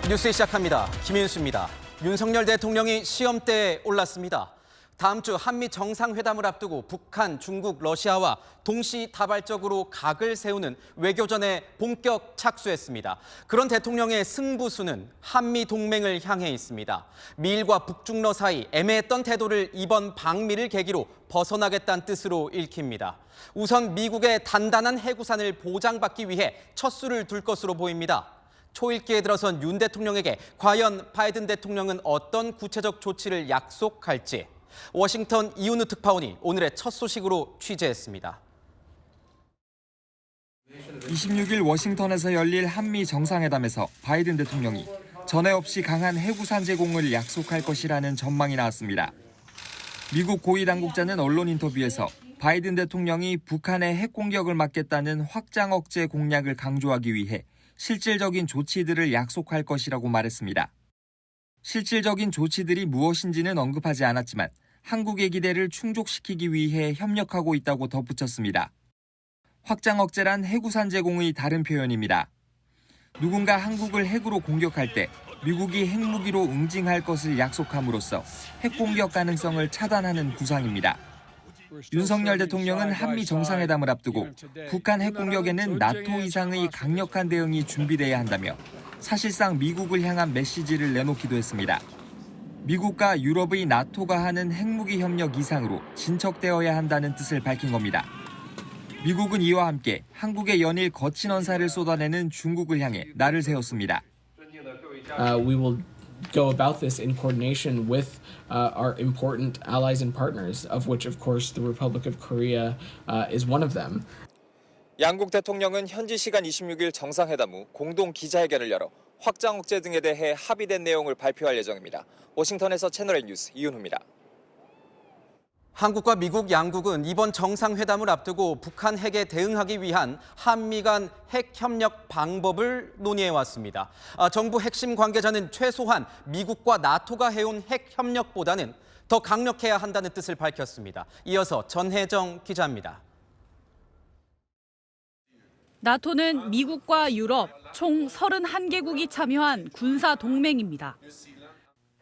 뉴스 시작합니다. 김윤수입니다. 윤석열 대통령이 시험대에 올랐습니다. 다음 주 한미 정상회담을 앞두고 북한, 중국, 러시아와 동시다발적으로 각을 세우는 외교전에 본격 착수했습니다. 그런 대통령의 승부수는 한미 동맹을 향해 있습니다. 미일과 북중러 사이 애매했던 태도를 이번 방미를 계기로 벗어나겠다는 뜻으로 읽힙니다. 우선 미국의 단단한 해구산을 보장받기 위해 첫 수를 둘 것으로 보입니다. 초읽기에 들어선 윤 대통령에게 과연 바이든 대통령은 어떤 구체적 조치를 약속할지 워싱턴 이윤우 특파원이 오늘의 첫 소식으로 취재했습니다. 26일 워싱턴에서 열릴 한미 정상회담에서 바이든 대통령이 전에 없이 강한 해구산 제공을 약속할 것이라는 전망이 나왔습니다. 미국 고위 당국자는 언론 인터뷰에서 바이든 대통령이 북한의 핵 공격을 막겠다는 확장 억제 공약을 강조하기 위해 실질적인 조치들을 약속할 것이라고 말했습니다. 실질적인 조치들이 무엇인지는 언급하지 않았지만 한국의 기대를 충족시키기 위해 협력하고 있다고 덧붙였습니다. 확장 억제란 해구산 제공의 다른 표현입니다. 누군가 한국을 핵으로 공격할 때 미국이 핵무기로 응징할 것을 약속함으로써 핵 공격 가능성을 차단하는 구상입니다. 윤석열 대통령은 한미 정상회담을 앞두고 북한 핵 공격에는 나토 이상의 강력한 대응이 준비돼야 한다며 사실상 미국을 향한 메시지를 내놓기도 했습니다. 미국과 유럽의 나토가 하는 핵무기 협력 이상으로 진척되어야 한다는 뜻을 밝힌 겁니다. 미국은 이와 함께 한국에 연일 거친 언사를 쏟아내는 중국을 향해 날을 세웠습니다. We will go about this in coordination with our important allies and partners, of which, of course, the Republic of Korea is one of them. 양국 대통령은 현지 시간 26일 정상회담 후 공동 기자회견을 열어 확장 억제 등에 대해 합의된 내용을 발표할 예정입니다. 워싱턴에서 채널A 뉴스 이윤우입니다. 한국과 미국 양국은 이번 정상회담을 앞두고 북한 핵에 대응하기 위한 한미 간 핵 협력 방법을 논의해왔습니다. 정부 핵심 관계자는 최소한 미국과 나토가 해온 핵 협력보다는 더 강력해야 한다는 뜻을 밝혔습니다. 이어서 전혜정 기자입니다. 나토는 미국과 유럽 총 31개국이 참여한 군사 동맹입니다.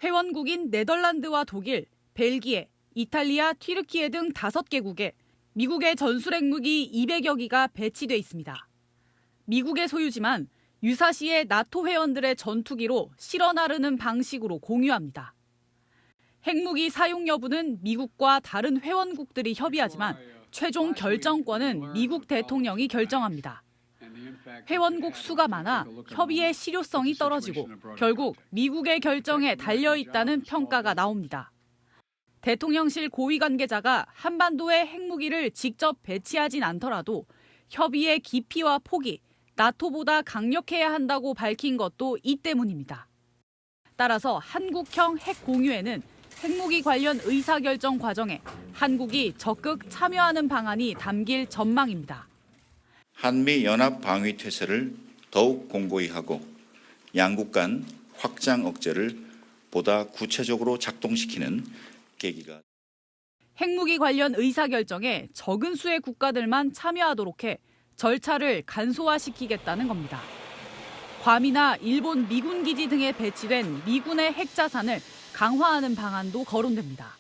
회원국인 네덜란드와 독일, 벨기에, 이탈리아, 튀르키예 등 5개국에 미국의 전술핵무기 200여 기가 배치돼 있습니다. 미국의 소유지만 유사시에 나토 회원들의 전투기로 실어 나르는 방식으로 공유합니다. 핵무기 사용 여부는 미국과 다른 회원국들이 협의하지만 최종 결정권은 미국 대통령이 결정합니다. 회원국 수가 많아 협의의 실효성이 떨어지고 결국 미국의 결정에 달려있다는 평가가 나옵니다. 대통령실 고위 관계자가 한반도에 핵무기를 직접 배치하진 않더라도 협의의 깊이와 폭이 나토보다 강력해야 한다고 밝힌 것도 이 때문입니다. 따라서 한국형 핵 공유에는 핵무기 관련 의사결정 과정에 한국이 적극 참여하는 방안이 담길 전망입니다. 한미 연합 방위 태세를 더욱 공고히 하고 양국 간 확장 억제를 보다 구체적으로 작동시키는 계기가. 핵무기 관련 의사결정에 적은 수의 국가들만 참여하도록 해 절차를 간소화시키겠다는 겁니다. 괌이나 일본 미군 기지 등에 배치된 미군의 핵자산을 강화하는 방안도 거론됩니다.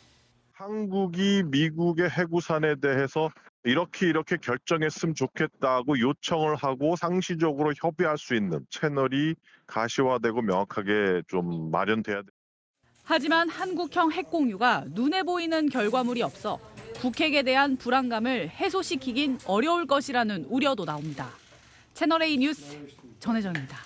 한국이 미국의 해구산에 대해서 이렇게 결정했으면 좋겠다고 요청을 하고 상시적으로 협의할 수 있는 채널이 가시화되고 명확하게 좀 마련돼야 됩니다. 하지만 한국형 핵 공유가 눈에 보이는 결과물이 없어 북핵에 대한 불안감을 해소시키긴 어려울 것이라는 우려도 나옵니다. 채널A 뉴스 전혜정입니다.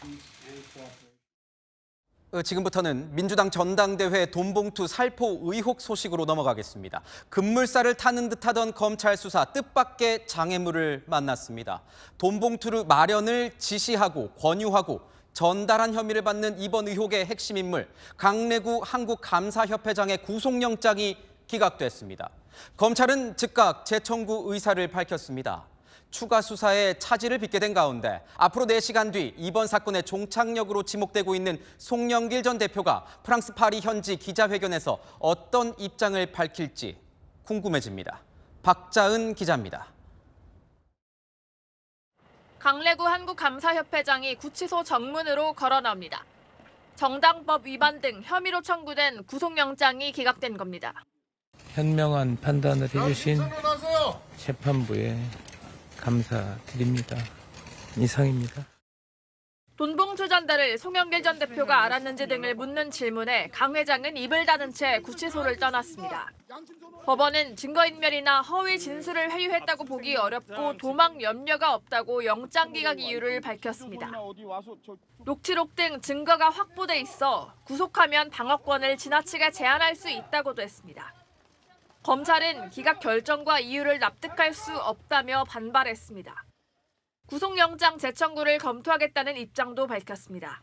지금부터는 민주당 전당대회 돈봉투 살포 의혹 소식으로 넘어가겠습니다. 급물살을 타는 듯하던 검찰 수사 뜻밖의 장애물을 만났습니다. 돈봉투 마련을 지시하고 권유하고 전달한 혐의를 받는 이번 의혹의 핵심 인물 강래구 한국감사협회장의 구속영장이 기각됐습니다. 검찰은 즉각 재청구 의사를 밝혔습니다. 추가 수사에 차질을 빚게 된 가운데 앞으로 4시간 뒤 이번 사건의 종착역으로 지목되고 있는 송영길 전 대표가 프랑스 파리 현지 기자회견에서 어떤 입장을 밝힐지 궁금해집니다. 박자은 기자입니다. 강래구 한국감사협회장이 구치소 정문으로 걸어 나옵니다. 정당법 위반 등 혐의로 청구된 구속영장이 기각된 겁니다. 현명한 판단을 해주신 재판부에 감사드립니다. 이상입니다. 돈봉투 전달을 송영길 전 대표가 알았는지 등을 묻는 질문에 강 회장은 입을 닫은 채 구치소를 떠났습니다. 법원은 증거인멸이나 허위 진술을 회유했다고 보기 어렵고 도망 염려가 없다고 영장 기각 이유를 밝혔습니다. 녹취록 등 증거가 확보돼 있어 구속하면 방어권을 지나치게 제한할 수 있다고도 했습니다. 검찰은 기각 결정과 이유를 납득할 수 없다며 반발했습니다. 구속영장 재청구를 검토하겠다는 입장도 밝혔습니다.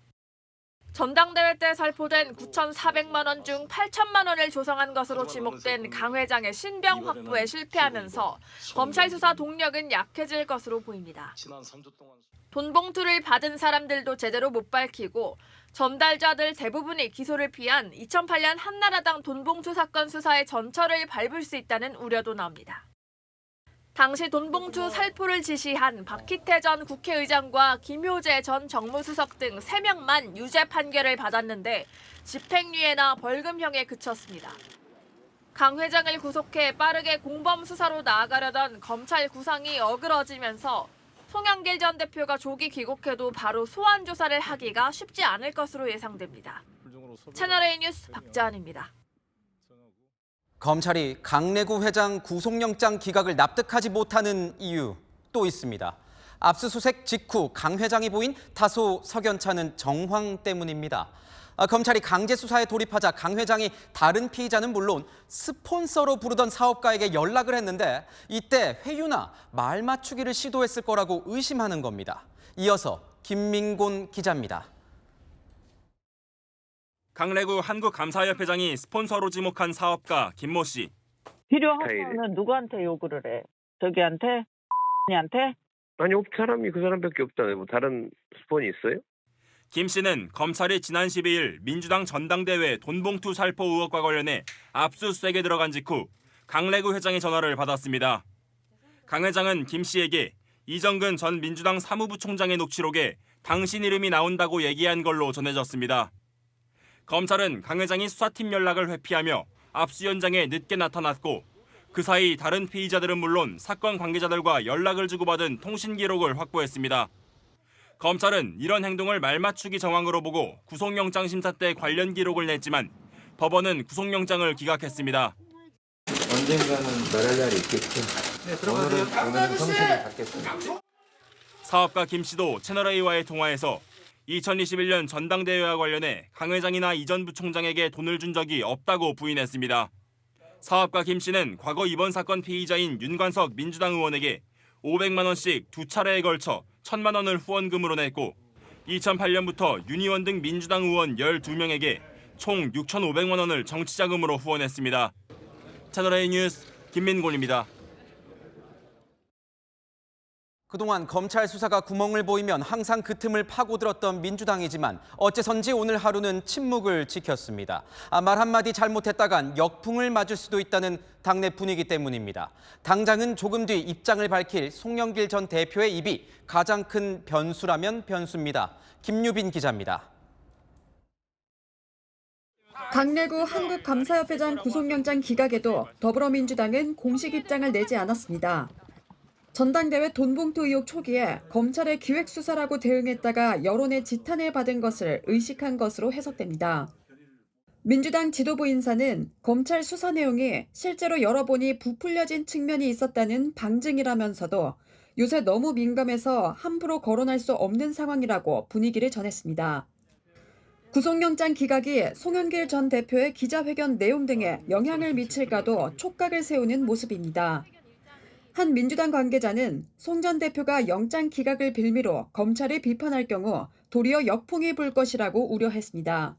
전당대회 때 살포된 9,400만 원 중 8천만 원을 조성한 것으로 지목된 강 회장의 신병 확보에 실패하면서 검찰 수사 동력은 약해질 것으로 보입니다. 돈봉투를 받은 사람들도 제대로 못 밝히고 전달자들 대부분이 기소를 피한 2008년 한나라당 돈봉투 사건 수사의 전철을 밟을 수 있다는 우려도 나옵니다. 당시 돈봉투 살포를 지시한 박희태 전 국회의장과 김효재 전 정무수석 등 3명만 유죄 판결을 받았는데 집행유예나 벌금형에 그쳤습니다. 강 회장을 구속해 빠르게 공범 수사로 나아가려던 검찰 구상이 어그러지면서 송영길 전 대표가 조기 귀국해도 바로 소환 조사를 하기가 쉽지 않을 것으로 예상됩니다. 채널A 뉴스 박지한입니다. 검찰이 강래구 회장 구속영장 기각을 납득하지 못하는 이유 또 있습니다. 압수수색 직후 강 회장이 보인 다소 석연찮은 정황 때문입니다. 검찰이 강제 수사에 돌입하자 강 회장이 다른 피의자는 물론 스폰서로 부르던 사업가에게 연락을 했는데 이때 회유나 말 맞추기를 시도했을 거라고 의심하는 겁니다. 이어서 김민곤 기자입니다. 강래구 한국감사협회장이 스폰서로 지목한 사업가 김모 씨. 필요하면 누구한테 요구를 해? 저기한테? 니한테? 아니, 사람이 그 사람밖에 없잖아요. 뭐 다른 스폰이 있어요? 김 씨는 검찰이 지난 12일 민주당 전당대회 돈봉투 살포 의혹과 관련해 압수수색에 들어간 직후 강래구 회장의 전화를 받았습니다. 강 회장은 김 씨에게 이정근 전 민주당 사무부총장의 녹취록에 당신 이름이 나온다고 얘기한 걸로 전해졌습니다. 검찰은 강 회장이 수사팀 연락을 회피하며 압수 현장에 늦게 나타났고 그 사이 다른 피의자들은 물론 사건 관계자들과 연락을 주고받은 통신 기록을 확보했습니다. 검찰은 이런 행동을 말맞추기 정황으로 보고 구속영장 심사 때 관련 기록을 냈지만 법원은 구속영장을 기각했습니다. 언젠가는 말할 날이 있겠죠. 네, 들어가세요. 오늘은 정신을 갖겠습니다. 사업가 김 씨도 채널A와의 통화에서 2021년 전당대회와 관련해 강 회장이나 이 전 부총장에게 돈을 준 적이 없다고 부인했습니다. 사업가 김 씨는 과거 이번 사건 피의자인 윤관석 민주당 의원에게 500만 원씩 두 차례에 걸쳐 1,000만 원을 후원금으로 냈고 2008년부터 윤 의원 등 민주당 의원 12명에게 총 6,500만 원을 정치자금으로 후원했습니다. 채널A 뉴스 김민곤입니다. 그동안 검찰 수사가 구멍을 보이면 항상 그 틈을 파고들었던 민주당이지만 어째선지 오늘 하루는 침묵을 지켰습니다. 말 한마디 잘못했다간 역풍을 맞을 수도 있다는 당내 분위기 때문입니다. 당장은 조금 뒤 입장을 밝힐 송영길 전 대표의 입이 가장 큰 변수라면 변수입니다. 김유빈 기자입니다. 강래구 한국감사협회장 구속영장 기각에도 더불어민주당은 공식 입장을 내지 않았습니다. 전당대회 돈봉투 의혹 초기에 검찰의 기획수사라고 대응했다가 여론의 지탄을 받은 것을 의식한 것으로 해석됩니다. 민주당 지도부 인사는 검찰 수사 내용이 실제로 열어보니 부풀려진 측면이 있었다는 방증이라면서도 요새 너무 민감해서 함부로 거론할 수 없는 상황이라고 분위기를 전했습니다. 구속영장 기각이 송영길 전 대표의 기자회견 내용 등에 영향을 미칠까도 촉각을 세우는 모습입니다. 한 민주당 관계자는 송 전 대표가 영장 기각을 빌미로 검찰을 비판할 경우 도리어 역풍이 불 것이라고 우려했습니다.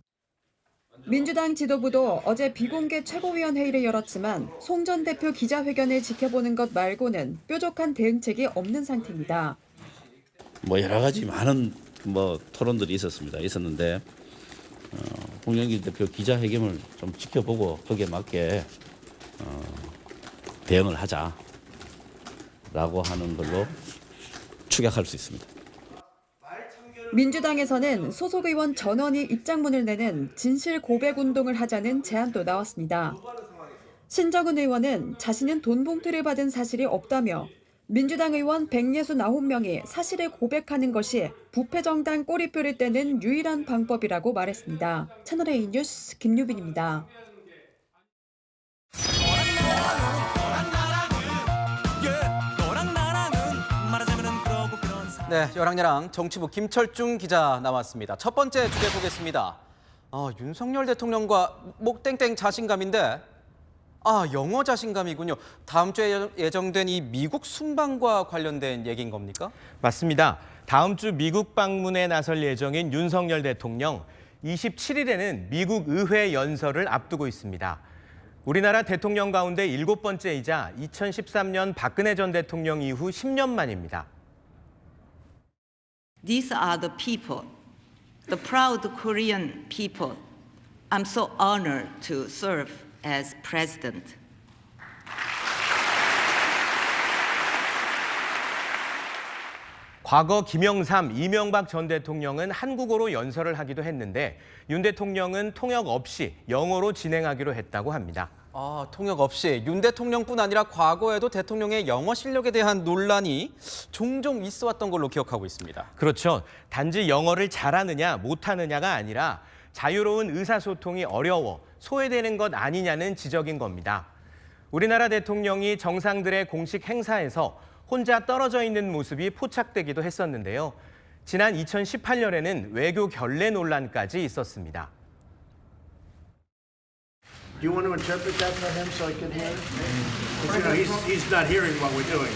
민주당 지도부도 어제 비공개 최고위원회의를 열었지만 송 전 대표 기자회견을 지켜보는 것 말고는 뾰족한 대응책이 없는 상태입니다. 여러 가지 많은 토론들이 있었는데 송영길 대표 기자회견을 좀 지켜보고 거기에 맞게 대응을 하자. 라고 하는 걸로 추격할 수 있습니다. 민주당에서는 소속 의원 전원이 입장문을 내는 진실 고백 운동을 하자는 제안도 나왔습니다. 신정은 의원은 자신은 돈 봉투를 받은 사실이 없다며 민주당 의원 169명이 사실을 고백하는 것이 부패정당 꼬리표를 떼는 유일한 방법이라고 말했습니다. 채널A 뉴스 김유빈입니다. 네, 여랑야랑 정치부 김철중 기자 나왔습니다. 첫 번째 주제 보겠습니다. 윤석열 대통령과 땡땡 자신감인데 영어 자신감이군요. 다음 주에 예정된 이 미국 순방과 관련된 얘기인 겁니까? 맞습니다. 다음 주 미국 방문에 나설 예정인 윤석열 대통령 27일에는 미국 의회 연설을 앞두고 있습니다. 우리나라 대통령 가운데 7번째이자 2013년 박근혜 전 대통령 이후 10년 만입니다. These are the people, the proud Korean people. I'm so honored to serve as president. 과거 김영삼, 이명박 전 대통령은 한국어로 연설을 하기도 했는데 윤 대통령은 통역 없이 영어로 진행하기로 했다고 합니다. 통역 없이 윤 대통령뿐 아니라 과거에도 대통령의 영어 실력에 대한 논란이 종종 있어 왔던 걸로 기억하고 있습니다. 그렇죠. 단지 영어를 잘하느냐 못하느냐가 아니라 자유로운 의사소통이 어려워 소외되는 것 아니냐는 지적인 겁니다. 우리나라 대통령이 정상들의 공식 행사에서 혼자 떨어져 있는 모습이 포착되기도 했었는데요. 지난 2018년에는 외교 결례 논란까지 있었습니다. Do you want to interpret that for him so he can hear? Because, you know, he's not hearing what we're doing.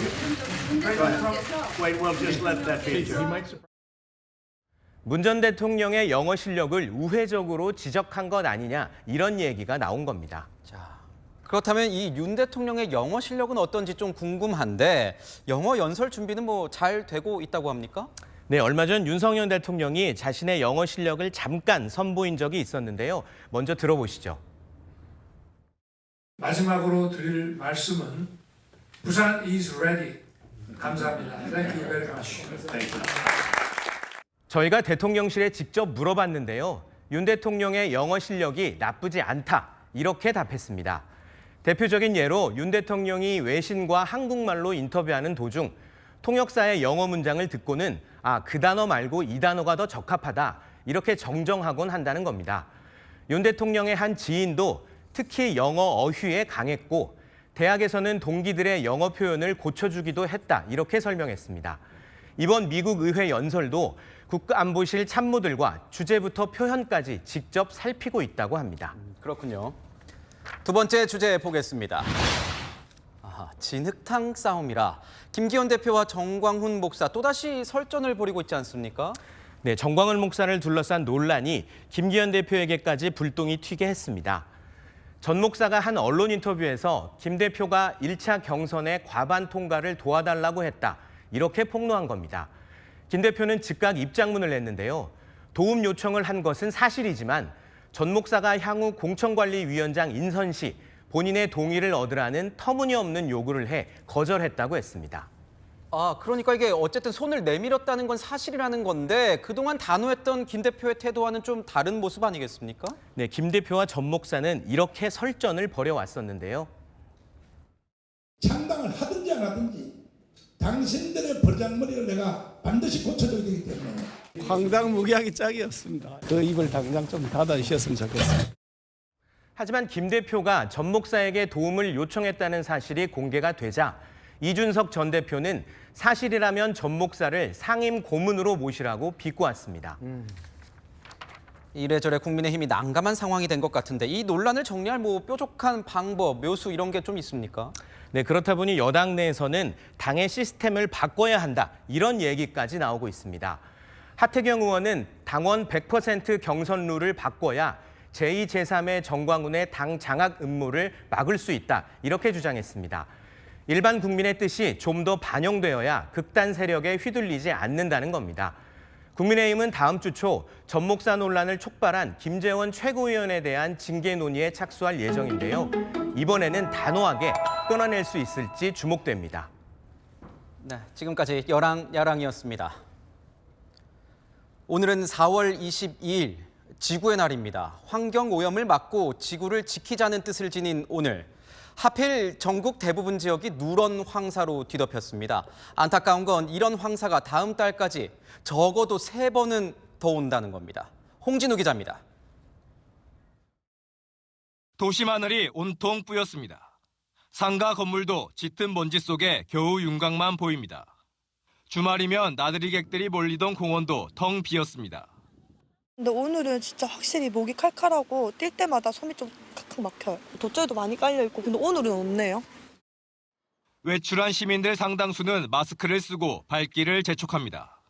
Wait, we'll just let that be. 문 전 대통령의 영어 실력을 우회적으로 지적한 것 아니냐 이런 얘기가 나온 겁니다. 그렇다면 이 윤 대통령의 영어 실력은 어떤지 좀 궁금한데 영어 연설 준비는 잘 되고 있다고 합니까? 네, 얼마 전 윤석열 대통령이 자신의 영어 실력을 잠깐 선보인 적이 있었는데요. 먼저 들어보시죠. 마지막으로 드릴 말씀은 부산 is ready. 감사합니다. Thank you very much. 저희가 대통령실에 직접 물어봤는데요. 윤 대통령의 영어 실력이 나쁘지 않다. 이렇게 답했습니다. 대표적인 예로 윤 대통령이 외신과 한국말로 인터뷰하는 도중 통역사의 영어 문장을 듣고는 그 단어 말고 이 단어가 더 적합하다. 이렇게 정정하곤 한다는 겁니다. 윤 대통령의 한 지인도 특히 영어 어휘에 강했고 대학에서는 동기들의 영어 표현을 고쳐주기도 했다. 이렇게 설명했습니다. 이번 미국 의회 연설도 국가안보실 참모들과 주제부터 표현까지 직접 살피고 있다고 합니다. 그렇군요. 두 번째 주제 보겠습니다. 진흙탕 싸움이라 김기현 대표와 정광훈 목사 또다시 설전을 벌이고 있지 않습니까? 네, 정광훈 목사를 둘러싼 논란이 김기현 대표에게까지 불똥이 튀게 했습니다. 전 목사가 한 언론 인터뷰에서 김 대표가 1차 경선의 과반 통과를 도와달라고 했다. 이렇게 폭로한 겁니다. 김 대표는 즉각 입장문을 냈는데요. 도움 요청을 한 것은 사실이지만 전 목사가 향후 공천관리위원장 인선 시 본인의 동의를 얻으라는 터무니없는 요구를 해 거절했다고 했습니다. 그러니까 이게 어쨌든 손을 내밀었다는 건 사실이라는 건데 그동안 단호했던 김 대표의 태도와는 좀 다른 모습 아니겠습니까? 네, 김 대표와 전 목사는 이렇게 설전을 벌여왔었는데요. 창당을 하든지 안 하든지 당신들의 버장머리를 내가 반드시 고쳐줘야 되기 때문에 황당무계하기 짝이었습니다. 그 입을 당장 좀 닫아주셨으면 좋겠습니다. 하지만 김 대표가 전 목사에게 도움을 요청했다는 사실이 공개가 되자 이준석 전 대표는 사실이라면 전 목사를 상임 고문으로 모시라고 비꼬았습니다. 이래저래 국민의힘이 난감한 상황이 된 것 같은데 이 논란을 정리할 뾰족한 방법, 묘수 이런 게 좀 있습니까? 네, 그렇다 보니 여당 내에서는 당의 시스템을 바꿔야 한다 이런 얘기까지 나오고 있습니다. 하태경 의원은 당원 100% 경선 룰을 바꿔야 제2, 제3의 정광훈의 당 장악 음모를 막을 수 있다 이렇게 주장했습니다. 일반 국민의 뜻이 좀 더 반영되어야 극단 세력에 휘둘리지 않는다는 겁니다. 국민의힘은 다음 주 초 전 목사 논란을 촉발한 김재원 최고위원에 대한 징계 논의에 착수할 예정인데요. 이번에는 단호하게 끊어낼 수 있을지 주목됩니다. 네, 지금까지 여랑야랑이었습니다. 오늘은 4월 22일 지구의 날입니다. 환경오염을 막고 지구를 지키자는 뜻을 지닌 오늘. 하필 전국 대부분 지역이 누런 황사로 뒤덮였습니다. 안타까운 건 이런 황사가 다음 달까지 적어도 3번은 더 온다는 겁니다. 홍진우 기자입니다. 도심 하늘이 온통 뿌였습니다. 상가 건물도 짙은 먼지 속에 겨우 윤곽만 보입니다. 주말이면 나들이객들이 몰리던 공원도 텅 비었습니다. 근데 오늘은 진짜 확실히 목이 칼칼하고 뛸 때마다 숨이 좀 칵칵 막혀요. 돗자리도 많이 깔려있고 근데 오늘은 없네요. 외출한 시민들 상당수는 마스크를 쓰고 발길을 재촉합니다.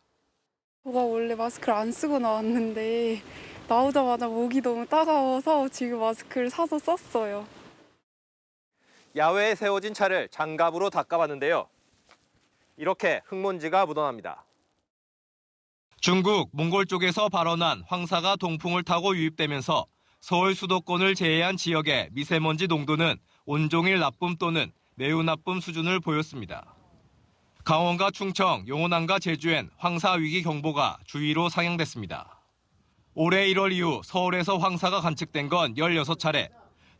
제가 원래 마스크를 안 쓰고 나왔는데 나오자마자 목이 너무 따가워서 지금 마스크를 사서 썼어요. 야외에 세워진 차를 장갑으로 닦아봤는데요. 이렇게 흙먼지가 묻어납니다. 중국, 몽골 쪽에서 발원한 황사가 동풍을 타고 유입되면서 서울 수도권을 제외한 지역의 미세먼지 농도는 온종일 나쁨 또는 매우 나쁨 수준을 보였습니다. 강원과 충청, 용호남과 제주엔 황사 위기 경보가 주의로 상향됐습니다. 올해 1월 이후 서울에서 황사가 관측된 건 16차례,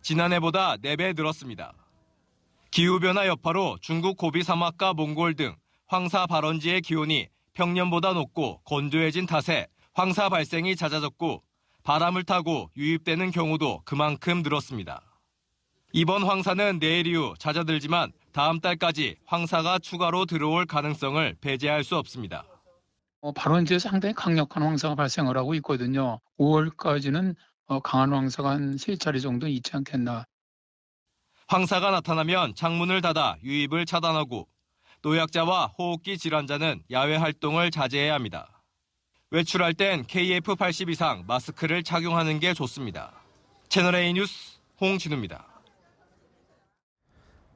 지난해보다 4배 늘었습니다. 기후변화 여파로 중국 고비 사막과 몽골 등 황사 발원지의 기온이 평년보다 높고 건조해진 탓에 황사 발생이 잦아졌고 바람을 타고 유입되는 경우도 그만큼 늘었습니다. 이번 황사는 내일 이후 잦아들지만 다음 달까지 황사가 추가로 들어올 가능성을 배제할 수 없습니다. 발원지에 상당히 강력한 황사가 발생을 하고 있거든요. 5월까지는 강한 황사가 한 3차례 정도 있지 않겠나. 황사가 나타나면 창문을 닫아 유입을 차단하고 노약자와 호흡기 질환자는 야외 활동을 자제해야 합니다. 외출할 땐 KF80 이상 마스크를 착용하는 게 좋습니다. 채널A 뉴스 홍진우입니다.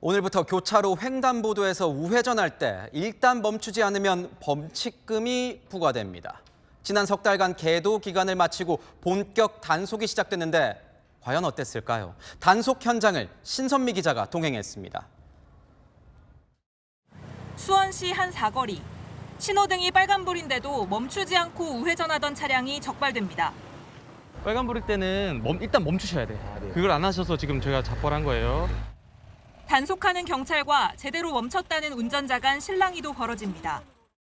오늘부터 교차로 횡단보도에서 우회전할 때 일단 멈추지 않으면 범칙금이 부과됩니다. 지난 석 달간 계도 기간을 마치고 본격 단속이 시작됐는데 과연 어땠을까요? 단속 현장을 신선미 기자가 동행했습니다. 수원시 한 사거리. 신호등이 빨간불인데도 멈추지 않고 우회전하던 차량이 적발됩니다. 빨간불일 때는 일단 멈추셔야 돼. 그걸 안 하셔서 지금 저희가 잡벌한 거예요. 단속하는 경찰과 제대로 멈췄다는 운전자 간 실랑이도 벌어집니다.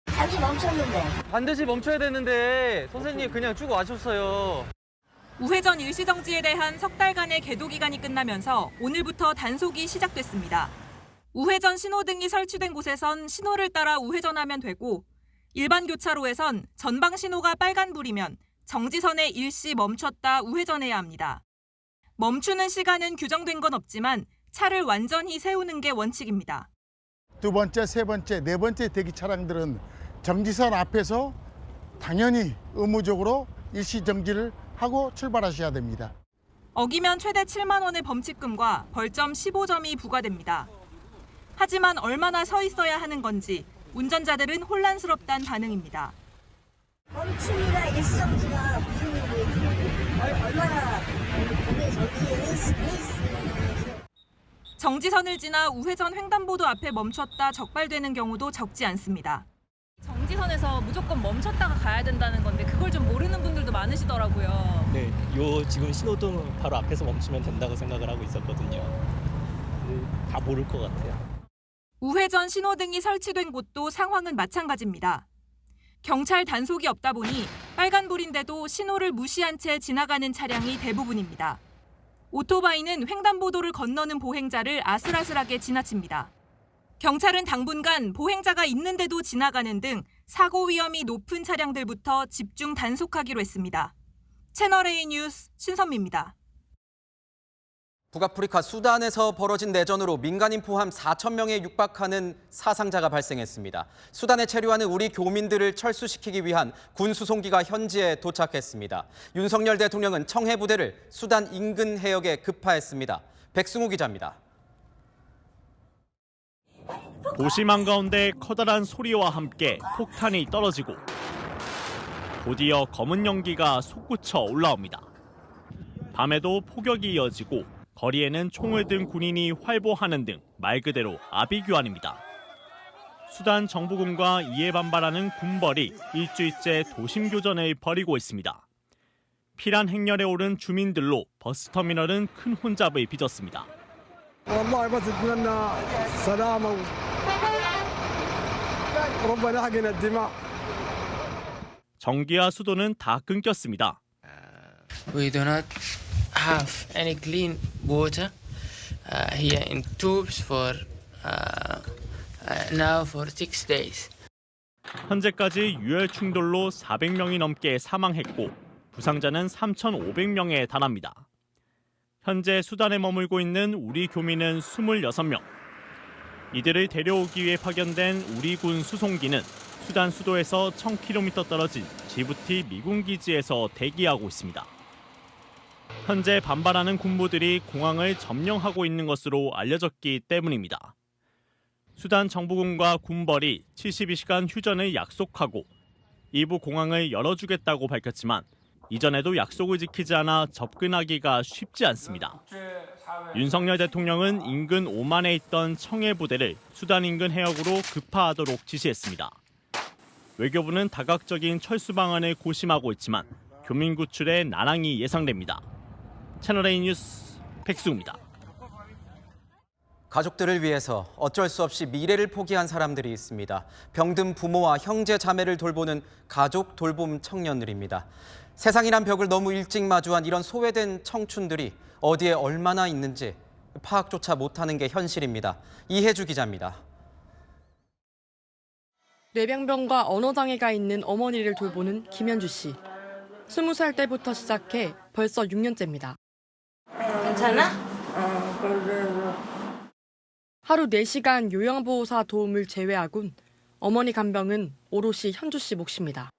반드시 멈췄는데. 반드시 멈춰야 되는데 선생님 그냥 쭉 와셨어요. 우회전 일시정지에 대한 석 달간의 계도 기간이 끝나면서 오늘부터 단속이 시작됐습니다. 우회전 신호등이 설치된 곳에선 신호를 따라 우회전하면 되고 일반 교차로에선 전방 신호가 빨간불이면 정지선에 일시 멈췄다 우회전해야 합니다. 멈추는 시간은 규정된 건 없지만 차를 완전히 세우는 게 원칙입니다. 두 번째, 세 번째, 네 번째 대기 차량들은 정지선 앞에서 당연히 의무적으로 일시 정지를 하고 출발하셔야 됩니다. 어기면 최대 7만 원의 범칙금과 벌점 15점이 부과됩니다. 하지만 얼마나 서 있어야 하는 건지 운전자들은 혼란스럽다는 반응입니다. 멈춤이나 일시정지가 무슨 일이에요? 얼마나 정지선을 지나 우회전 횡단보도 앞에 멈췄다 적발되는 경우도 적지 않습니다. 정지선에서 무조건 멈췄다가 가야 된다는 건데 그걸 좀 모르는 분들도 많으시더라고요. 네, 지금 신호등 바로 앞에서 멈추면 된다고 생각을 하고 있었거든요. 다 모를 것 같아요. 우회전 신호등이 설치된 곳도 상황은 마찬가지입니다. 경찰 단속이 없다 보니 빨간불인데도 신호를 무시한 채 지나가는 차량이 대부분입니다. 오토바이는 횡단보도를 건너는 보행자를 아슬아슬하게 지나칩니다. 경찰은 당분간 보행자가 있는데도 지나가는 등 사고 위험이 높은 차량들부터 집중 단속하기로 했습니다. 채널A 뉴스 신선미입니다. 북아프리카 수단에서 벌어진 내전으로 민간인 포함 4천 명에 육박하는 사상자가 발생했습니다. 수단에 체류하는 우리 교민들을 철수시키기 위한 군 수송기가 현지에 도착했습니다. 윤석열 대통령은 청해 부대를 수단 인근 해역에 급파했습니다. 백승우 기자입니다. 도심 한가운데 커다란 소리와 함께 폭탄이 떨어지고 곧이어 검은 연기가 솟구쳐 올라옵니다. 밤에도 폭격이 이어지고 거리에는 총을 든 군인이 활보하는 등 말 그대로 아비규환입니다. 수단 정부군과 이에 반발하는 군벌이 일주일째 도심 교전을 벌이고 있습니다. 피란 행렬에 오른 주민들로 버스터미널은 큰 혼잡을 빚었습니다. 전기와 수도는 다 끊겼습니다. We do not have any clean water here in tubes for now for 6 days. 현재까지 유혈 충돌로 400명이 넘게 사망했고 부상자는 3,500명에 달합니다. 현재 수단에 머물고 있는 우리 교민은 26명. 이들을 데려오기 위해 파견된 우리 군 수송기는 수단 수도에서 1,000km 떨어진 지부티 미군 기지에서 대기하고 있습니다. 현재 반발하는 군부들이 공항을 점령하고 있는 것으로 알려졌기 때문입니다. 수단 정부군과 군벌이 72시간 휴전을 약속하고 일부 공항을 열어주겠다고 밝혔지만 이전에도 약속을 지키지 않아 접근하기가 쉽지 않습니다. 윤석열 대통령은 인근 오만에 있던 청해 부대를 수단 인근 해역으로 급파하도록 지시했습니다. 외교부는 다각적인 철수 방안을 고심하고 있지만 교민 구출에 난항이 예상됩니다. 채널A 뉴스 백수입니다. 가족들을 위해서 어쩔 수 없이 미래를 포기한 사람들이 있습니다. 병든 부모와 형제 자매를 돌보는 가족 돌봄 청년들입니다. 세상이란 벽을 너무 일찍 마주한 이런 소외된 청춘들이 어디에 얼마나 있는지 파악조차 못하는 게 현실입니다. 이혜주 기자입니다. 뇌병변과 언어장애가 있는 어머니를 돌보는 김현주 씨. 20살 때부터 시작해 벌써 6년째입니다. 괜찮아? 하루 4시간 요양보호사 도움을 제외하곤 어머니 간병은 오롯이 현주 씨 몫입니다.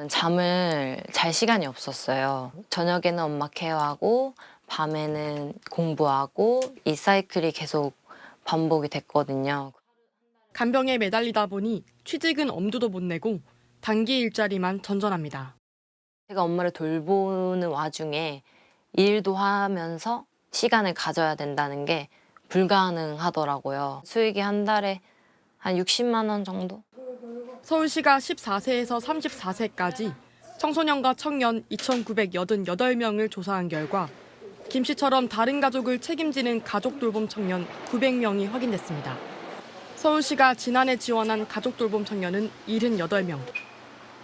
잠을 잘 시간이 없었어요. 저녁에는 엄마 케어하고 밤에는 공부하고 이 사이클이 계속 반복이 됐거든요. 간병에 매달리다 보니 취직은 엄두도 못 내고 단기 일자리만 전전합니다. 제가 엄마를 돌보는 와중에 일도 하면서 시간을 가져야 된다는 게 불가능하더라고요. 수익이 한 달에 한 60만 원 정도? 서울시가 14세에서 34세까지 청소년과 청년 2,988명을 조사한 결과 김 씨처럼 다른 가족을 책임지는 가족 돌봄 청년 900명이 확인됐습니다. 서울시가 지난해 지원한 가족 돌봄 청년은 78명.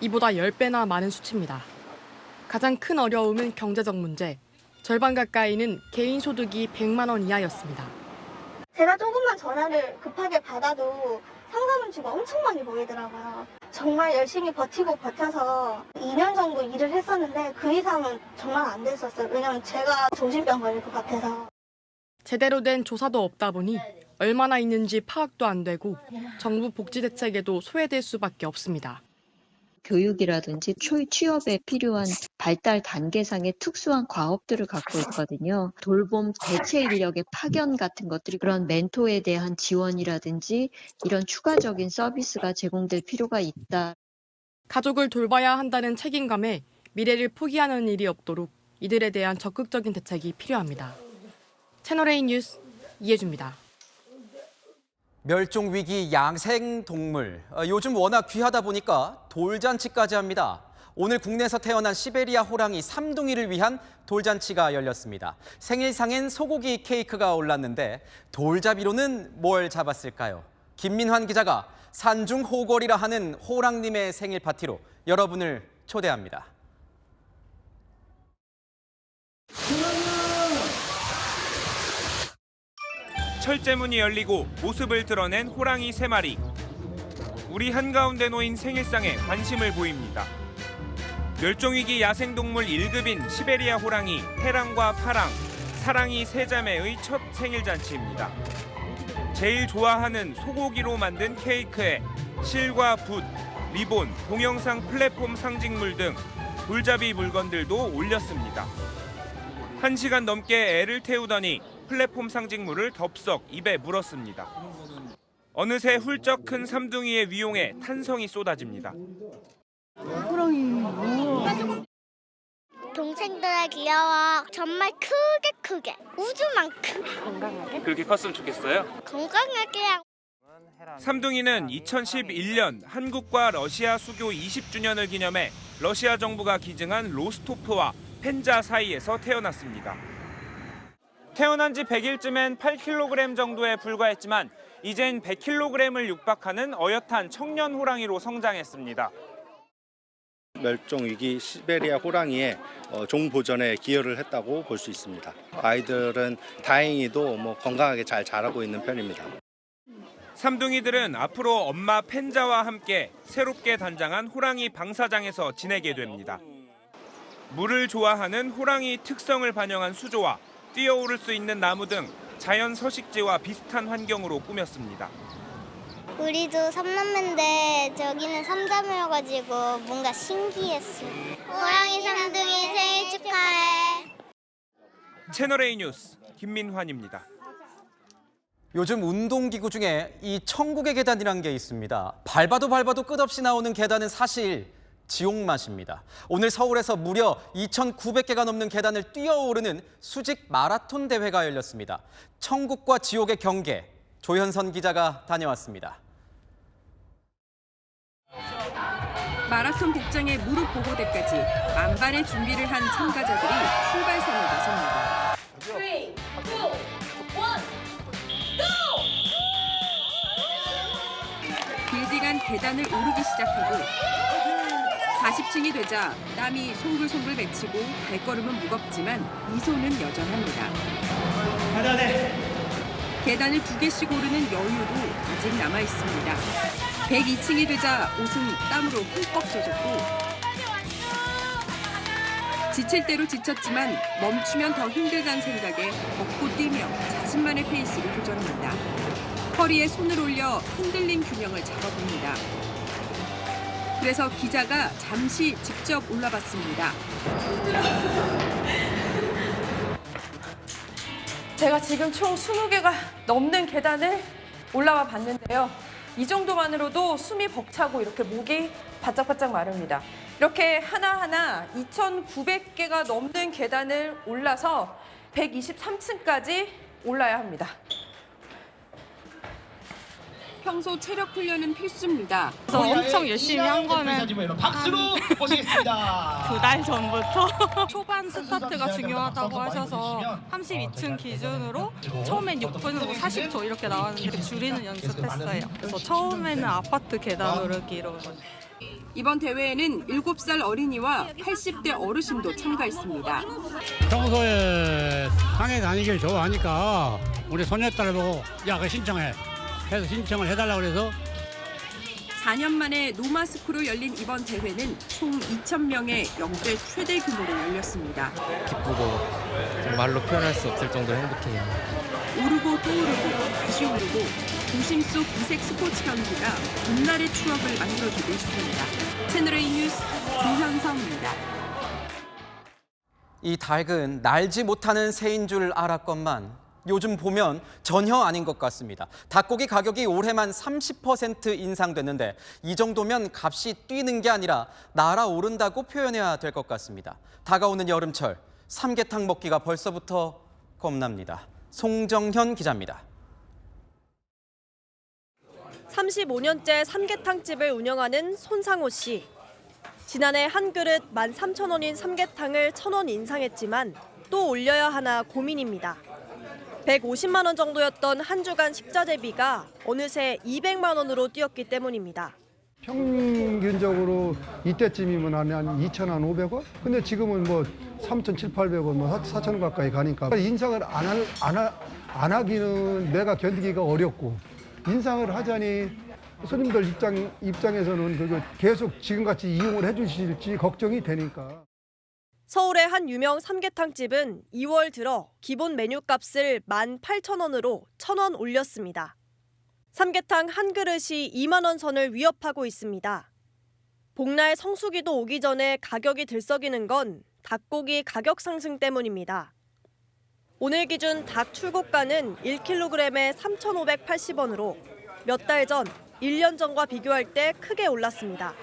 이보다 10배나 많은 수치입니다. 가장 큰 어려움은 경제적 문제. 절반 가까이는 개인 소득이 100만 원 이하였습니다. 제가 조금만 전화를 급하게 받아도 상담원주가 엄청 많이 모이더라고요. 정말 열심히 버텨서 2년 정도 일을 했었는데 그 이상은 정말 안 됐었어요. 왜냐면 제가 정신병 걸릴 것 같아서. 제대로 된 조사도 없다 보니 얼마나 있는지 파악도 안 되고 정부 복지 대책에도 소외될 수밖에 없습니다. 교육이라든지 취업에 필요한 발달 단계상의 특수한 과업들을 갖고 있거든요. 돌봄 대체 인력의 파견 같은 것들이 그런 멘토에 대한 지원이라든지 이런 추가적인 서비스가 제공될 필요가 있다. 가족을 돌봐야 한다는 책임감에 미래를 포기하는 일이 없도록 이들에 대한 적극적인 대책이 필요합니다. 채널A 뉴스 이혜주입니다. 멸종위기 야생동물. 요즘 워낙 귀하다 보니까 돌잔치까지 합니다. 오늘 국내에서 태어난 시베리아 호랑이 3둥이를 위한 돌잔치가 열렸습니다. 생일상엔 소고기 케이크가 올랐는데 돌잡이로는 뭘 잡았을까요? 김민환 기자가 산중호걸이라 하는 호랑님의 생일 파티로 여러분을 초대합니다. 철제문이 열리고 모습을 드러낸 호랑이 3마리. 우리 한가운데 놓인 생일상에 관심을 보입니다. 멸종위기 야생동물 1급인 시베리아 호랑이 해랑과 파랑, 사랑이 3자매의 첫 생일잔치입니다. 제일 좋아하는 소고기로 만든 케이크에 실과 붓, 리본, 동영상 플랫폼 상징물 등 돌잡이 물건들도 올렸습니다. 1시간 넘게 애를 태우더니 플랫폼 상징물을 덥석 입에 물었습니다. 어느새 훌쩍 큰 3둥이의 위용에 탄성이 쏟아집니다. 동생들 귀여워. 정말 크게 우주만큼. 건강하게? 그렇게 컸으면 좋겠어요? 건강하게. 삼둥이는 2011년 한국과 러시아 수교 20주년을 기념해 러시아 정부가 기증한 로스토프와 펜자 사이에서 태어났습니다. 태어난 지 100일쯤엔 8kg 정도에 불과했지만 이젠 100kg을 육박하는 어엿한 청년 호랑이로 성장했습니다. 멸종위기 시베리아 호랑이의 종 보전에 기여를 했다고 볼 수 있습니다. 아이들은 다행히도 건강하게 잘 자라고 있는 편입니다. 삼둥이들은 앞으로 엄마 펜자와 함께 새롭게 단장한 호랑이 방사장에서 지내게 됩니다. 물을 좋아하는 호랑이 특성을 반영한 수조와 뛰어오를 수 있는 나무 등 자연 서식지와 비슷한 환경으로 꾸몄습니다. 우리도 삼남매인데 저기는 삼자매여가지고 뭔가 신기했어요. 호랑이 삼둥이 생일 축하해. 채널A 뉴스 김민환입니다. 요즘 운동기구 중에 이 천국의 계단이라는 게 있습니다. 밟아도 끝없이 나오는 계단은 사실 지옥맛입니다. 오늘 서울에서 무려 2,900개가 넘는 계단을 뛰어오르는 수직 마라톤 대회가 열렸습니다. 천국과 지옥의 경계, 조현선 기자가 다녀왔습니다. 마라톤 복장에 무릎 보호대까지 만반의 준비를 한 참가자들이 출발선에 나섭니다. 3, 2, 1, 길디간 계단을 오르기 시작하고 40층이 되자 땀이 송글송글 맺히고 발걸음은 무겁지만 미소는 여전합니다. 계단을 2개씩 오르는 여유도 아직 남아 있습니다. 102층이 되자 옷은 땀으로 흠뻑 젖었고 지칠 대로 지쳤지만 멈추면 더 힘들다는 생각에 걷고 뛰며 자신만의 페이스를 조절합니다. 허리에 손을 올려 흔들린 균형을 잡아봅니다. 그래서 기자가 잠시 직접 올라봤습니다. 제가 지금 총 20개가 넘는 계단을 올라와 봤는데요. 이 정도만으로도 숨이 벅차고 이렇게 목이 바짝바짝 마릅니다. 이렇게 하나하나 2,900개가 넘는 계단을 올라서 123층까지 올라야 합니다. 평소 체력 훈련은 필수입니다. 그래서 엄청 열심히 한 거는 박수로 모시겠습니다. 2달 전부터 초반 스타트가 중요하다고 하셔서 32층 기준으로 처음엔 6분 40초 이렇게 나왔는데 줄이는 연습했어요. 그래서 처음에는 아파트 계단 오르기로. 이번 대회에는 7살 어린이와 80대 어르신도 참가했습니다. 평소에 상해 다니길 좋아하니까 우리 손녀딸을 보고 야, 그 신청해. 해서 신청을 해달라고 그래서 4년 만에 노마스크로 열린 이번 대회는 총 2,000명의 역대 최대 규모로 열렸습니다. 기쁘고 말로 표현할 수 없을 정도로 행복해요. 오르고 또 오르고 다시 오르고 도심 속 이색 스포츠 경기가 봄날의 추억을 만들어주고 있습니다. 채널A 뉴스 조현성입니다. 이 닭은 날지 못하는 새인 줄 알았건만 요즘 보면 전혀 아닌 것 같습니다. 닭고기 가격이 올해만 30% 인상됐는데 이 정도면 값이 뛰는 게 아니라 날아오른다고 표현해야 될 것 같습니다. 다가오는 여름철, 삼계탕 먹기가 벌써부터 겁납니다. 송정현 기자입니다. 35년째 삼계탕집을 운영하는 손상호 씨. 지난해 한 그릇 13,000원인 삼계탕을 1,000원 인상했지만 또 올려야 하나 고민입니다. 150만 원 정도였던 한 주간 식자재비가 어느새 200만 원으로 뛰었기 때문입니다. 평균적으로 이때쯤이면 한 2,500원? 근데 지금은 뭐 3,700~800원, 뭐 4,000원 가까이 가니까 인상을 안 하기는 내가 견디기가 어렵고 인상을 하자니 손님들 입장에서는 그거 계속 지금같이 이용을 해주실지 걱정이 되니까. 서울의 한 유명 삼계탕집은 2월 들어 기본 메뉴값을 18,000원으로 1,000원 올렸습니다. 삼계탕 한 그릇이 2만 원 선을 위협하고 있습니다. 복날 성수기도 오기 전에 가격이 들썩이는 건 닭고기 가격 상승 때문입니다. 오늘 기준 닭 출고가는 1kg에 3,580원으로 몇 달 전, 1년 전과 비교할 때 크게 올랐습니다.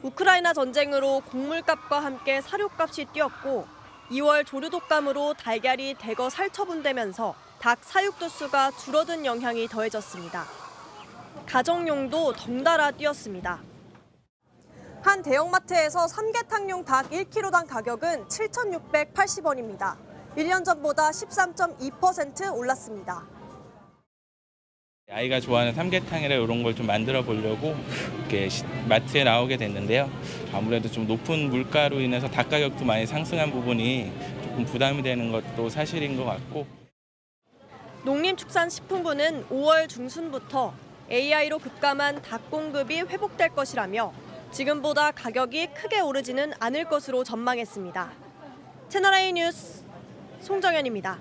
우크라이나 전쟁으로 곡물값과 함께 사료값이 뛰었고 2월 조류독감으로 달걀이 대거 살처분되면서 닭 사육 두수가 줄어든 영향이 더해졌습니다. 가정용도 덩달아 뛰었습니다. 한 대형마트에서 삼계탕용 닭 1kg당 가격은 7,680원입니다. 1년 전보다 13.2% 올랐습니다. 아이가 좋아하는 삼계탕이라 이런 걸 좀 만들어 보려고 이렇게 마트에 나오게 됐는데요. 아무래도 좀 높은 물가로 인해서 닭 가격도 많이 상승한 부분이 조금 부담이 되는 것도 사실인 것 같고. 농림축산식품부는 5월 중순부터 AI로 급감한 닭 공급이 회복될 것이라며 지금보다 가격이 크게 오르지는 않을 것으로 전망했습니다. 채널A 뉴스 송정현입니다.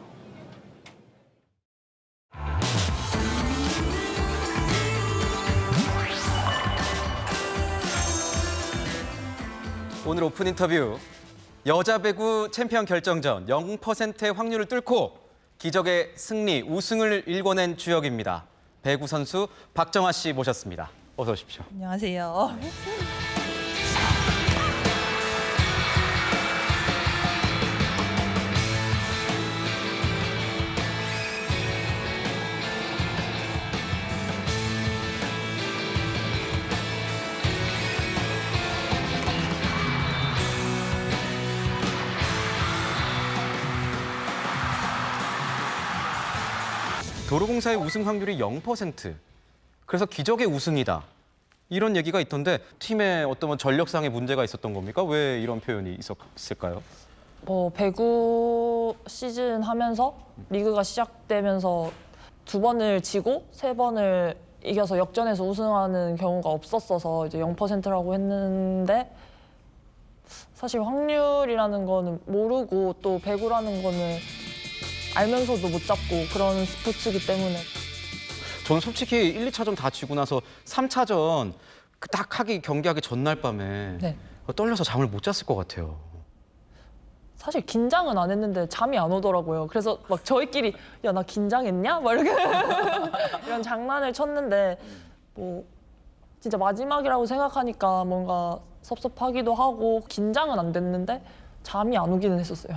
오늘 오픈 인터뷰. 여자 배구 챔피언 결정전 0%의 확률을 뚫고 기적의 승리, 우승을 일궈낸 주역입니다. 배구 선수 박정아 씨 모셨습니다. 어서 오십시오. 안녕하세요. 도로공사의 우승 확률이 0%. 그래서 기적의 우승이다. 이런 얘기가 있던데 팀에 어떤 전력상의 문제가 있었던 겁니까? 왜 이런 표현이 있었을까요? 배구 시즌 하면서 리그가 시작되면서 2번을 지고 3번을 이겨서 역전해서 우승하는 경우가 없었어서 이제 0%라고 했는데 사실 확률이라는 거는 모르고 또 배구라는 거는 알면서도 못 잡고 그런 스포츠이기 때문에. 저는 솔직히 1, 2차전 다 지고 나서 3차전 딱 경기하기 전날 밤에 네. 떨려서 잠을 못 잤을 것 같아요. 사실 긴장은 안 했는데 잠이 안 오더라고요. 그래서 막 저희끼리 야, 나 긴장했냐? 막 이렇게 이런 장난을 쳤는데 뭐 진짜 마지막이라고 생각하니까 뭔가 섭섭하기도 하고 긴장은 안 됐는데 잠이 안 오기는 했었어요.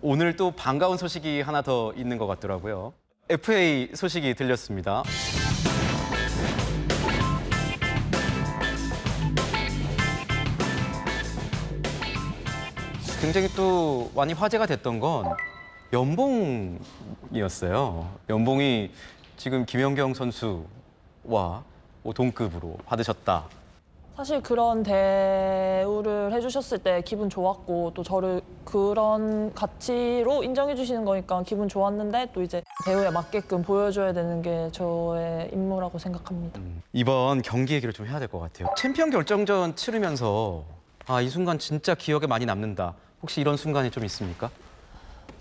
오늘 또 반가운 소식이 하나 더 있는 것 같더라고요. FA 소식이 들렸습니다. 굉장히 또 많이 화제가 됐던 건 연봉이었어요. 연봉이 지금 김연경 선수와 동급으로 받으셨다. 사실 그런 대우를 해주셨을 때 기분 좋았고 또 저를 그런 가치로 인정해 주시는 거니까 기분 좋았는데 또 이제 대우에 맞게끔 보여줘야 되는 게 저의 임무라고 생각합니다. 이번 경기 얘기를 좀 해야 될 것 같아요. 챔피언 결정전 치르면서 이 순간 진짜 기억에 많이 남는다. 혹시 이런 순간이 좀 있습니까?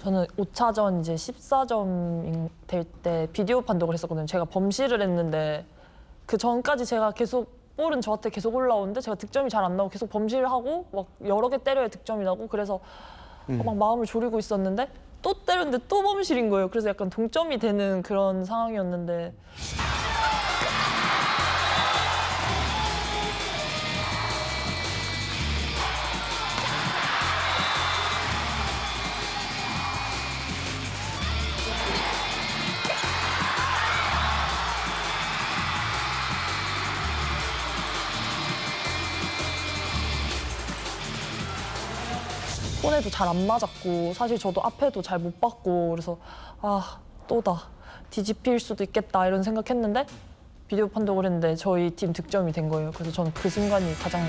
저는 5차전 이제 14점 될 때 비디오 판독을 했었거든요. 제가 범실을 했는데 그 전까지 제가 계속 볼은 저한테 계속 올라오는데 제가 득점이 잘 안 나오고 계속 범실을 하고 막 여러 개 때려야 득점이 나고 그래서 막 마음을 졸이고 있었는데 또 때렸는데 또 범실인 거예요. 그래서 약간 동점이 되는 그런 상황이었는데 손에도 잘 안 맞았고 사실 저도 앞에도 잘 못 봤고 그래서 또다 뒤집힐 수도 있겠다 이런 생각했는데 비디오 판독을 했는데 저희 팀 득점이 된 거예요. 그래서 저는 그 순간이 가장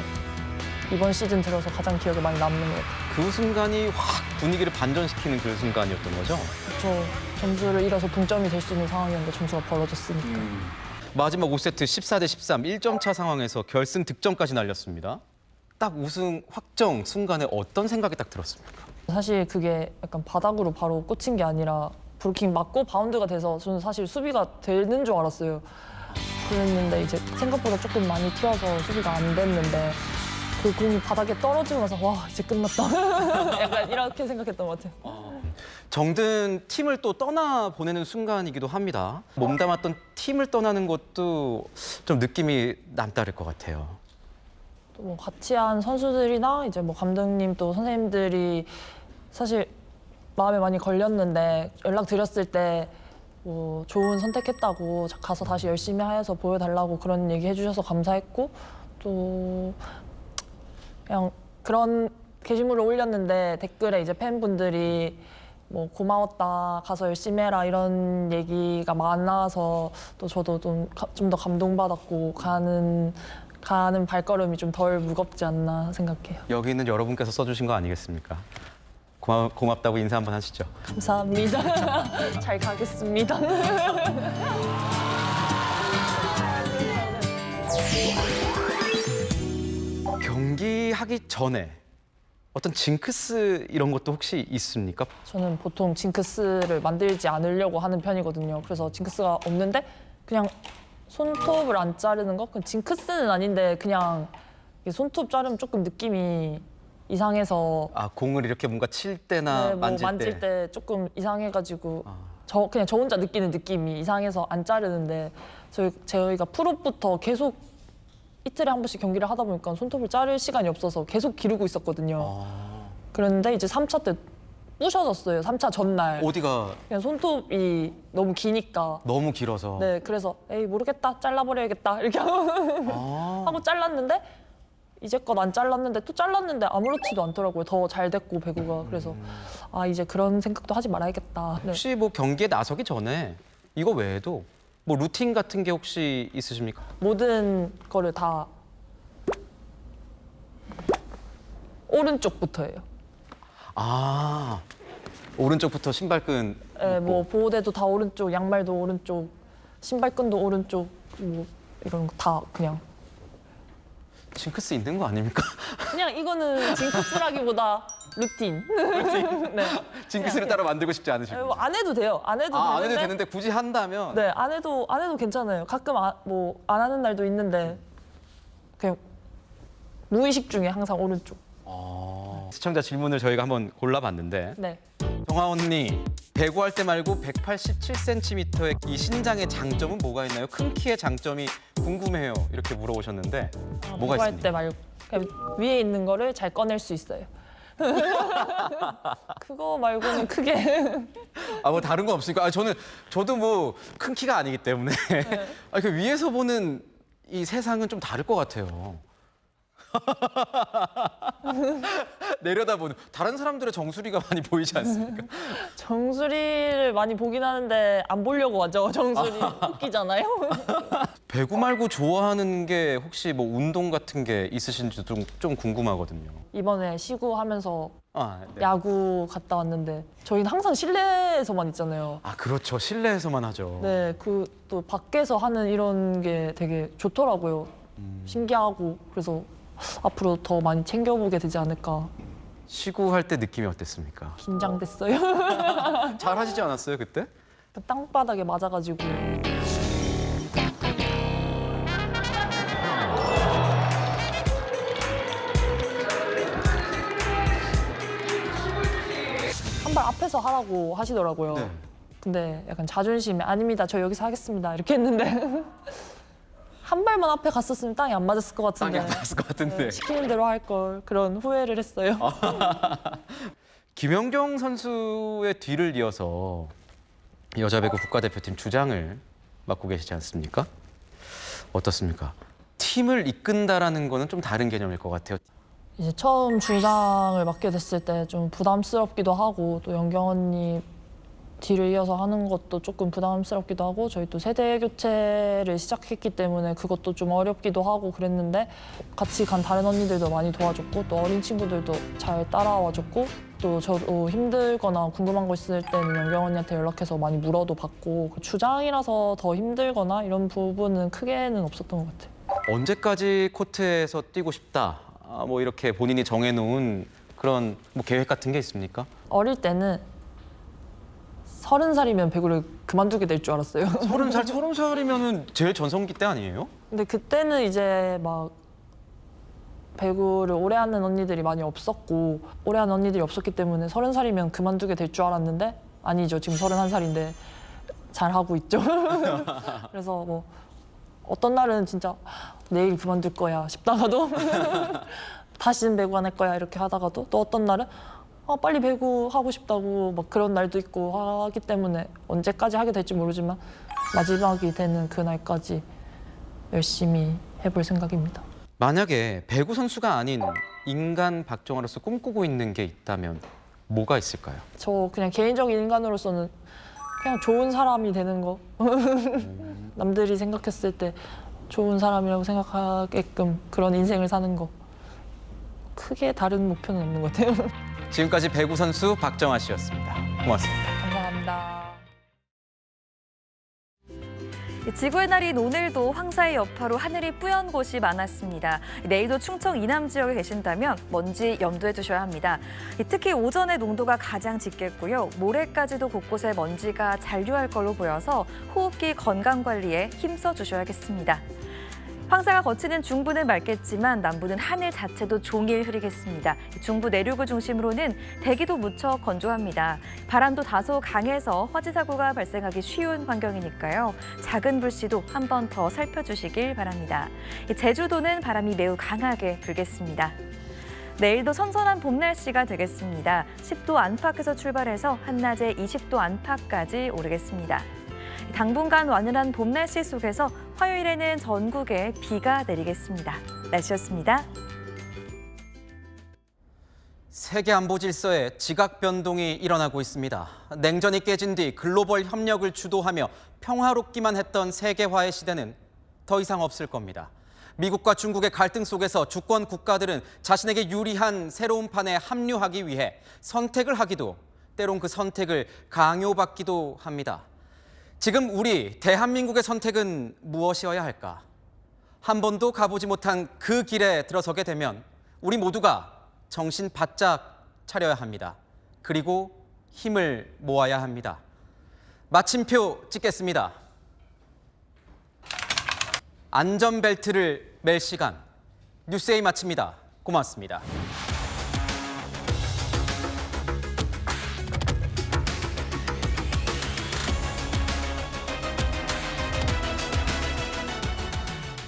이번 시즌 들어서 가장 기억에 많이 남는 것 같아요. 그 순간이 확 분위기를 반전시키는 그 순간이었던 거죠? 그렇죠. 점수를 잃어서 동점이 될 수 있는 상황이었는데 점수가 벌어졌으니까. 마지막 5세트 14대 13, 1점 차 상황에서 결승 득점까지 날렸습니다. 딱 우승 확정 순간에 어떤 생각이 딱 들었습니까? 사실 그게 약간 바닥으로 바로 꽂힌 게 아니라 브루킹 맞고 바운드가 돼서 저는 사실 수비가 되는 줄 알았어요. 그랬는데 이제 생각보다 조금 많이 튀어서 수비가 안 됐는데 그 공이 바닥에 떨어지고 나서 와 이제 끝났다. 약간 이렇게 생각했던 것 같아요. 정든 팀을 또 떠나보내는 순간이기도 합니다. 몸담았던 팀을 떠나는 것도 좀 느낌이 남다를 것 같아요. 또 뭐 같이 한 선수들이나 이제 뭐 감독님 또 선생님들이 사실 마음에 많이 걸렸는데 연락 드렸을 때 뭐 좋은 선택했다고 가서 다시 열심히 해서 보여달라고 그런 얘기 해주셔서 감사했고 또 그냥 그런 게시물을 올렸는데 댓글에 이제 팬분들이 뭐 고마웠다, 가서 열심히 해라 이런 얘기가 많아서 또 저도 좀 더 감동받았고 가는 발걸음이 좀 덜 무겁지 않나 생각해요. 여기 있는 여러분께서 써주신 거 아니겠습니까? 고맙다고 인사 한번 하시죠. 감사합니다. 잘 가겠습니다. 경기하기 전에 어떤 징크스 이런 것도 혹시 있습니까? 저는 보통 징크스를 만들지 않으려고 하는 편이거든요. 그래서 징크스가 없는데 그냥 손톱을 안 자르는 거? 징크스는 아닌데 그냥 손톱 자르면 조금 느낌이 이상해서 아, 공을 이렇게 뭔가 칠 때나 네, 뭐 만질 때 조금 이상해가지고 그냥 저 혼자 느끼는 느낌이 이상해서 안 자르는데 저희가 프로부터 계속 이틀에 한 번씩 경기를 하다 보니까 손톱을 자를 시간이 없어서 계속 기르고 있었거든요. 그런데 이제 3차 때 부셔졌어요. 3차 전날. 어디가? 그냥 손톱이 너무 기니까. 너무 길어서. 네, 그래서 에이 모르겠다, 잘라버려야겠다 이렇게 하고 잘랐는데 이제껏 안 잘랐는데 또 잘랐는데 아무렇지도 않더라고요. 더 잘 됐고 배구가. 그래서 아 이제 그런 생각도 하지 말아야겠다. 네. 혹시 뭐 경기에 나서기 전에 이거 외에도 뭐 루틴 같은 게 혹시 있으십니까? 모든 거를 다 오른쪽부터예요. 아, 오른쪽부터 신발끈. 네, 뭐 보호대도 다 오른쪽, 양말도 오른쪽, 신발끈도 오른쪽, 뭐 이런 거 다 그냥. 징크스 있는 거 아닙니까? 그냥 이거는 징크스라기보다 루틴. 네. 징크스를 따로 만들고 싶지 않으시고. 안 해도 돼요. 안 해도 안 되는데. 해도 되는데 굳이 한다면. 네, 안 해도 괜찮아요. 가끔 뭐 안 하는 날도 있는데 그냥 무의식 중에 항상 오른쪽. 시청자 질문을 저희가 한번 골라봤는데 네. 정아 언니, 배구할 때 말고 187cm의 이 신장의 장점은 뭐가 있나요? 큰 키의 장점이 궁금해요. 이렇게 물어보셨는데 뭐가 배구할 있습니까? 때 말고 그냥 위에 있는 거를 잘 꺼낼 수 있어요. 그거 말고는 크게. 아, 뭐 다른 거 없으니까. 아, 저도 뭐 큰 키가 아니기 때문에 아, 그 위에서 보는 이 세상은 좀 다를 것 같아요. 내려다보는 다른 사람들의 정수리가 많이 보이지 않습니까? 정수리를 많이 보긴 하는데 안 보려고 하죠. 정수리 웃기잖아요. 배구 말고 좋아하는 게 혹시 뭐 운동 같은 게 있으신지도 좀 궁금하거든요. 이번에 시구하면서 네. 야구 갔다 왔는데 저희는 항상 실내에서만 있잖아요. 아, 그렇죠. 실내에서만 하죠. 네, 또 밖에서 하는 이런 게 되게 좋더라고요. 신기하고 그래서 앞으로 더 많이 챙겨보게 되지 않을까. 시구할 때 느낌이 어땠습니까? 긴장됐어요. 잘 하시지 않았어요, 그때? 땅바닥에 맞아가지고. 한 발 앞에서 하라고 하시더라고요. 네. 근데 약간 자존심에 아닙니다. 저 여기서 하겠습니다. 이렇게 했는데 한 발만 앞에 갔었으면 땅이 안 맞았을 것 같은데. 땅이 안 맞았을 것 같은데. 네, 시키는 대로 할 걸 그런 후회를 했어요. 김연경 선수의 뒤를 이어서 여자 배구 국가대표팀 주장을 맡고 계시지 않습니까? 어떻습니까? 팀을 이끈다라는 거는 좀 다른 개념일 것 같아요. 이제 처음 주장을 맡게 됐을 때 좀 부담스럽기도 하고 또 연경 언니 뒤를 이어서 하는 것도 조금 부담스럽기도 하고 저희 또 세대 교체를 시작했기 때문에 그것도 좀 어렵기도 하고 그랬는데 같이 간 다른 언니들도 많이 도와줬고 또 어린 친구들도 잘 따라와줬고 또 저도 힘들거나 궁금한 거 있을 때는 연경 언니한테 연락해서 많이 물어도 받고 주장이라서 더 힘들거나 이런 부분은 크게는 없었던 것 같아요. 언제까지 코트에서 뛰고 싶다, 뭐 이렇게 본인이 정해놓은 그런 뭐 계획 같은 게 있습니까? 어릴 때는 30살이면 배구를 그만두게 될 줄 알았어요. 30살이면은 제일 전성기 때 아니에요? 근데 그때는 이제 막 배구를 오래 하는 언니들이 많이 없었고 오래 하는 언니들이 없었기 때문에 30살이면 그만두게 될 줄 알았는데 아니죠. 지금 31살인데 잘하고 있죠. 그래서 뭐 어떤 날은 진짜 내일 그만둘 거야 싶다가도 다시는 배구 안 할 거야 이렇게 하다가도 또 어떤 날은 빨리 배구 하고 싶다고 막 그런 날도 있고 하기 때문에 언제까지 하게 될지 모르지만 마지막이 되는 그날까지 열심히 해볼 생각입니다. 만약에 배구 선수가 아닌 인간 박정아로서 꿈꾸고 있는 게 있다면 뭐가 있을까요? 저 그냥 개인적인 인간으로서는 그냥 좋은 사람이 되는 거. 남들이 생각했을 때 좋은 사람이라고 생각하게끔 그런 인생을 사는 거. 크게 다른 목표는 없는 것 같아요. 지금까지 배구 선수 박정아 씨였습니다. 고맙습니다. 감사합니다. 지구의 날인 오늘도 황사의 여파로 하늘이 뿌연 곳이 많았습니다. 내일도 충청 이남 지역에 계신다면 먼지 염두에 두셔야 합니다. 특히 오전에 농도가 가장 짙겠고요. 모레까지도 곳곳에 먼지가 잔류할 걸로 보여서 호흡기 건강 관리에 힘써 주셔야겠습니다. 황사가 거치는 중부는 맑겠지만 남부는 하늘 자체도 종일 흐리겠습니다. 중부 내륙을 중심으로는 대기도 무척 건조합니다. 바람도 다소 강해서 화재 사고가 발생하기 쉬운 환경이니까요. 작은 불씨도 한 번 더 살펴주시길 바랍니다. 제주도는 바람이 매우 강하게 불겠습니다. 내일도 선선한 봄 날씨가 되겠습니다. 10도 안팎에서 출발해서 한낮에 20도 안팎까지 오르겠습니다. 당분간 완연한 봄 날씨 속에서 화요일에는 전국에 비가 내리겠습니다. 날씨였습니다. 세계 안보 질서에 지각 변동이 일어나고 있습니다. 냉전이 깨진 뒤 글로벌 협력을 주도하며 평화롭기만 했던 세계화의 시대는 더 이상 없을 겁니다. 미국과 중국의 갈등 속에서 주권 국가들은 자신에게 유리한 새로운 판에 합류하기 위해 선택을 하기도 때론 그 선택을 강요받기도 합니다. 지금 우리 대한민국의 선택은 무엇이어야 할까? 한 번도 가보지 못한 그 길에 들어서게 되면 우리 모두가 정신 바짝 차려야 합니다. 그리고 힘을 모아야 합니다. 마침표 찍겠습니다. 안전벨트를 맬 시간. 뉴스에이 마칩니다. 고맙습니다.